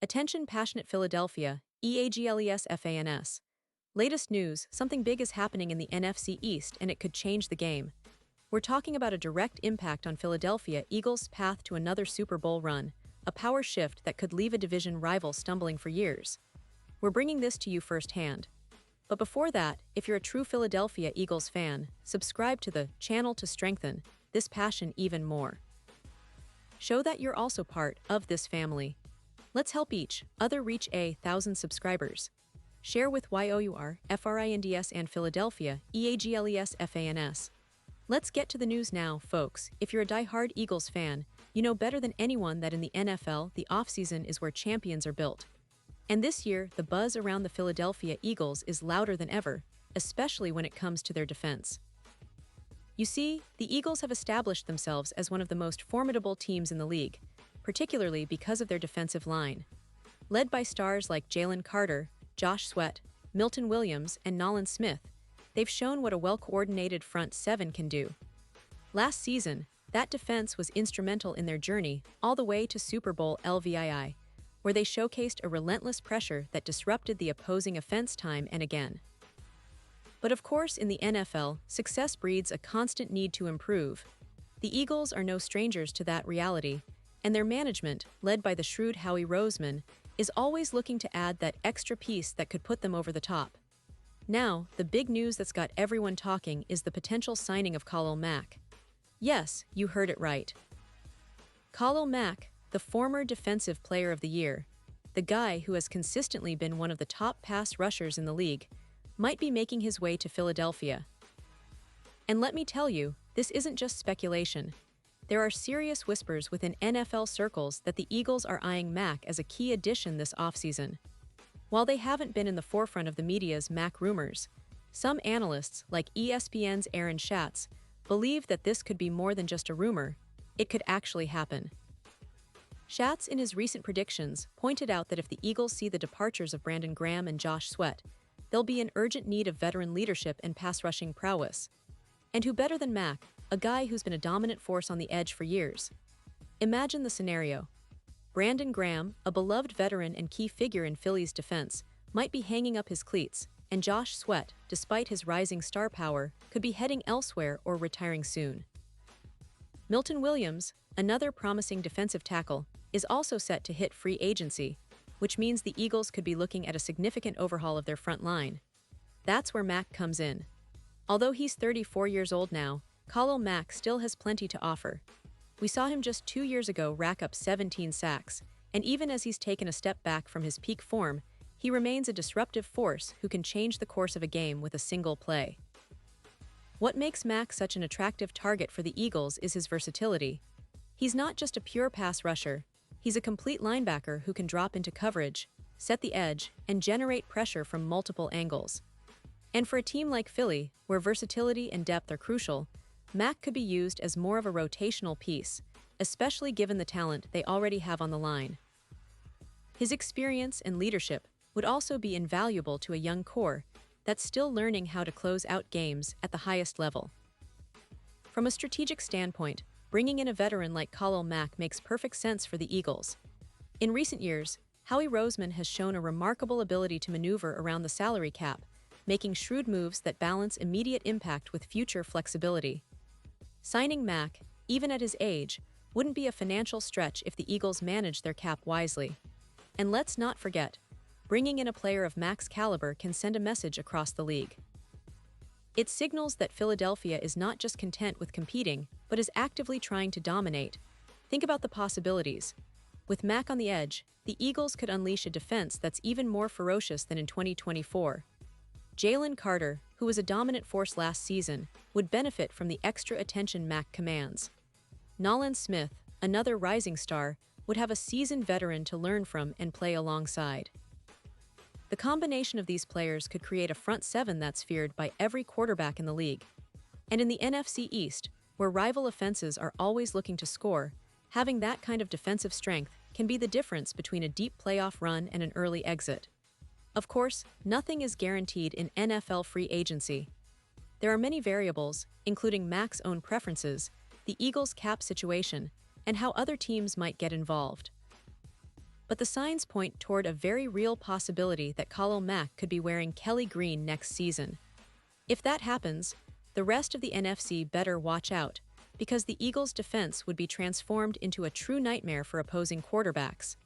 Attention passionate Philadelphia, EAGLES. Latest news, something big is happening in the NFC East and it could change the game. We're talking about a direct impact on Philadelphia Eagles' path to another Super Bowl run, a power shift that could leave a division rival stumbling for years. We're bringing this to you firsthand. But before that, if you're a true Philadelphia Eagles fan, subscribe to the channel to strengthen this passion even more. Show that you're also part of this family. Let's help each other reach 1,000 subscribers. Share with YOUR, FRINDS and Philadelphia, EAGLES. Let's get to the news now, folks. If you're a die-hard Eagles fan, you know better than anyone that in the NFL, the offseason is where champions are built. And this year, the buzz around the Philadelphia Eagles is louder than ever, especially when it comes to their defense. You see, the Eagles have established themselves as one of the most formidable teams in the league, particularly because of their defensive line. Led by stars like Jalen Carter, Josh Sweat, Milton Williams, and Nolan Smith, they've shown what a well-coordinated front seven can do. Last season, that defense was instrumental in their journey all the way to Super Bowl LVII, where they showcased a relentless pressure that disrupted the opposing offense time and again. But of course, in the NFL, success breeds a constant need to improve. The Eagles are no strangers to that reality, and their management, led by the shrewd Howie Roseman, is always looking to add that extra piece that could put them over the top. Now, the big news that's got everyone talking is the potential signing of Khalil Mack. Yes, you heard it right. Khalil Mack, the former Defensive Player of the Year, the guy who has consistently been one of the top pass rushers in the league, might be making his way to Philadelphia. And let me tell you, this isn't just speculation. There are serious whispers within NFL circles that the Eagles are eyeing Mack as a key addition this offseason. While they haven't been in the forefront of the media's Mack rumors, some analysts, like ESPN's Aaron Schatz, believe that this could be more than just a rumor. It could actually happen. Schatz, in his recent predictions, pointed out that if the Eagles see the departures of Brandon Graham and Josh Sweat, they'll be in urgent need of veteran leadership and pass-rushing prowess. And who better than Mack, a guy who's been a dominant force on the edge for years? Imagine the scenario. Brandon Graham, a beloved veteran and key figure in Philly's defense, might be hanging up his cleats, and Josh Sweat, despite his rising star power, could be heading elsewhere or retiring soon. Milton Williams, another promising defensive tackle, is also set to hit free agency, which means the Eagles could be looking at a significant overhaul of their front line. That's where Mack comes in. Although he's 34 years old now, Khalil Mack still has plenty to offer. We saw him just 2 years ago rack up 17 sacks, and even as he's taken a step back from his peak form, he remains a disruptive force who can change the course of a game with a single play. What makes Mack such an attractive target for the Eagles is his versatility. He's not just a pure pass rusher, he's a complete linebacker who can drop into coverage, set the edge, and generate pressure from multiple angles. And for a team like Philly, where versatility and depth are crucial, Mack could be used as more of a rotational piece, especially given the talent they already have on the line. His experience and leadership would also be invaluable to a young core that's still learning how to close out games at the highest level. From a strategic standpoint, bringing in a veteran like Khalil Mack makes perfect sense for the Eagles. In recent years, Howie Roseman has shown a remarkable ability to maneuver around the salary cap, making shrewd moves that balance immediate impact with future flexibility. Signing Mack, even at his age, wouldn't be a financial stretch if the Eagles manage their cap wisely. And let's not forget, bringing in a player of Mack's caliber can send a message across the league. It signals that Philadelphia is not just content with competing, but is actively trying to dominate. Think about the possibilities. With Mack on the edge, the Eagles could unleash a defense that's even more ferocious than in 2024. Jalen Carter, who was a dominant force last season, would benefit from the extra attention Mack commands. Nolan Smith, another rising star, would have a seasoned veteran to learn from and play alongside. The combination of these players could create a front seven that's feared by every quarterback in the league. And in the NFC East, where rival offenses are always looking to score, having that kind of defensive strength can be the difference between a deep playoff run and an early exit. Of course, nothing is guaranteed in NFL free agency. There are many variables, including Mack's own preferences, the Eagles' cap situation, and how other teams might get involved. but the signs point toward a very real possibility that Khalil Mack could be wearing Kelly green next season. If that happens, the rest of the NFC better watch out, because the Eagles' defense would be transformed into a true nightmare for opposing quarterbacks.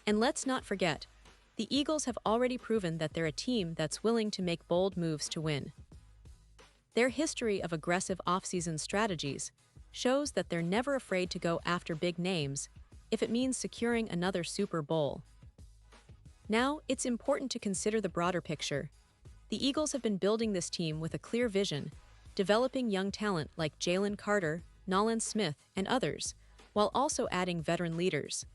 And let's not forget, the Eagles have already proven that they're a team that's willing to make bold moves to win. Their history of aggressive offseason strategies shows that they're never afraid to go after big names if it means securing another Super Bowl. Now, it's important to consider the broader picture. The Eagles have been building this team with a clear vision, developing young talent like Jalen Carter, Nolan Smith, and others, while also adding veteran leaders.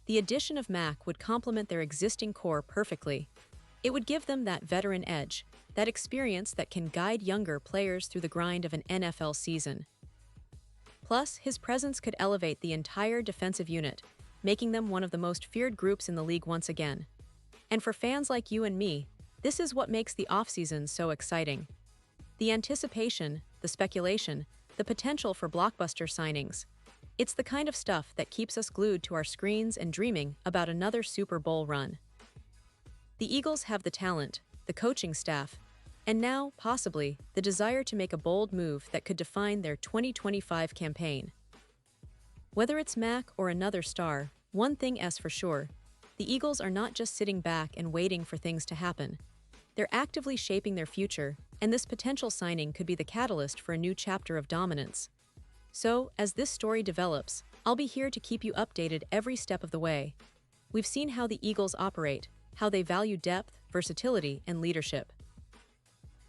The addition of Mack would complement their existing core perfectly. It would give them that veteran edge, that experience that can guide younger players through the grind of an NFL season. Plus, his presence could elevate the entire defensive unit, making them one of the most feared groups in the league once again. And for fans like you and me, this is what makes the offseason so exciting. The anticipation, the speculation, the potential for blockbuster signings. It's the kind of stuff that keeps us glued to our screens and dreaming about another Super Bowl run. The Eagles have the talent, the coaching staff, and now, possibly, the desire to make a bold move that could define their 2025 campaign. Whether it's Mack or another star, one thing is for sure, the Eagles are not just sitting back and waiting for things to happen. They're actively shaping their future, and this potential signing could be the catalyst for a new chapter of dominance. So, as this story develops, I'll be here to keep you updated every step of the way. We've seen how the Eagles operate, how they value depth, versatility, and leadership.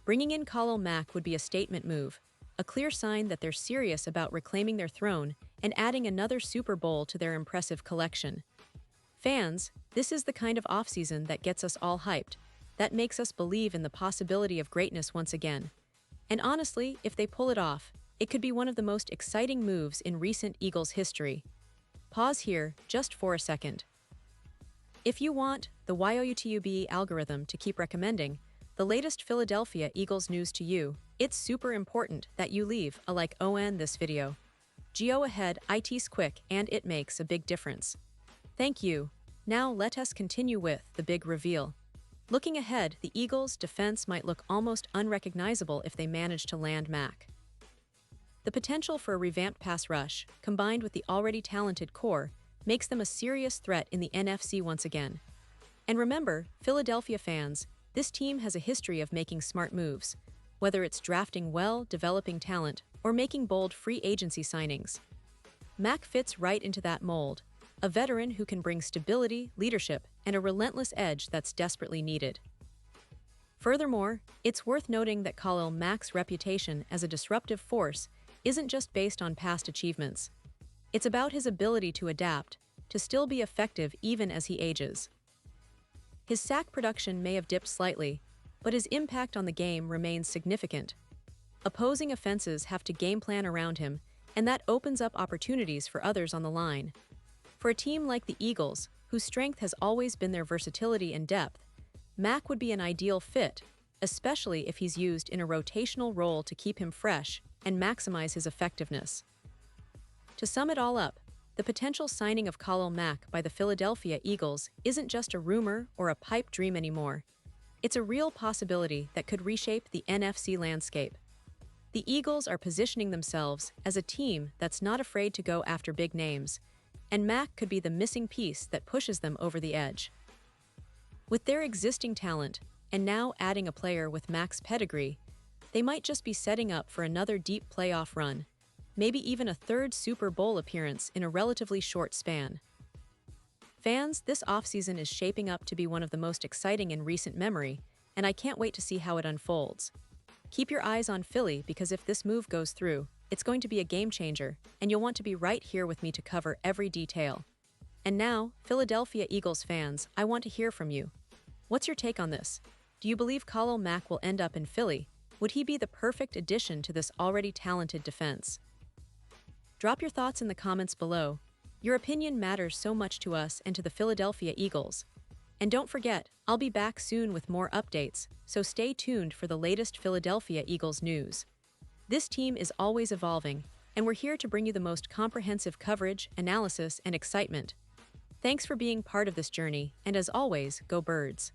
Bringing in Khalil Mack would be a statement move, a clear sign that they're serious about reclaiming their throne and adding another Super Bowl to their impressive collection. Fans, this is the kind of offseason that gets us all hyped, that makes us believe in the possibility of greatness once again. And honestly, if they pull it off, it could be one of the most exciting moves in recent Eagles history. Pause here just for a second. If you want the YouTube algorithm to keep recommending the latest Philadelphia Eagles news to you, it's super important that you leave a like on this video. Go ahead, it's quick and it makes a big difference. Thank you. Now let us continue with the big reveal. Looking ahead, the Eagles' defense might look almost unrecognizable if they manage to land Mack. The potential for a revamped pass rush, combined with the already talented core, makes them a serious threat in the NFC once again. And remember, Philadelphia fans, this team has a history of making smart moves, whether it's drafting well, developing talent, or making bold free agency signings. Mack fits right into that mold, a veteran who can bring stability, leadership, and a relentless edge that's desperately needed. Furthermore, it's worth noting that Khalil Mack's reputation as a disruptive force isn't just based on past achievements. It's about his ability to adapt, to still be effective even as he ages. His sack production may have dipped slightly, but his impact on the game remains significant. Opposing offenses have to game plan around him, and that opens up opportunities for others on the line. For a team like the Eagles, whose strength has always been their versatility and depth, Mack would be an ideal fit, especially if he's used in a rotational role to keep him fresh and maximize his effectiveness. To sum it all up, the potential signing of Khalil Mack by the Philadelphia Eagles isn't just a rumor or a pipe dream anymore. It's a real possibility that could reshape the NFC landscape. The Eagles are positioning themselves as a team that's not afraid to go after big names, and Mack could be the missing piece that pushes them over the edge. With their existing talent, and now adding a player with Mack's pedigree, they might just be setting up for another deep playoff run, maybe even a third Super Bowl appearance in a relatively short span. Fans, this offseason is shaping up to be one of the most exciting in recent memory, and I can't wait to see how it unfolds. Keep your eyes on Philly because if this move goes through, it's going to be a game changer, and you'll want to be right here with me to cover every detail. And now, Philadelphia Eagles fans, I want to hear from you. What's your take on this? Do you believe Khalil Mack will end up in Philly? Would he be the perfect addition to this already talented defense? Drop your thoughts in the comments below. Your opinion matters so much to us and to the Philadelphia Eagles. And don't forget, I'll be back soon with more updates, so stay tuned for the latest Philadelphia Eagles news. This team is always evolving, and we're here to bring you the most comprehensive coverage, analysis, and excitement. Thanks for being part of this journey, and as always, go Birds.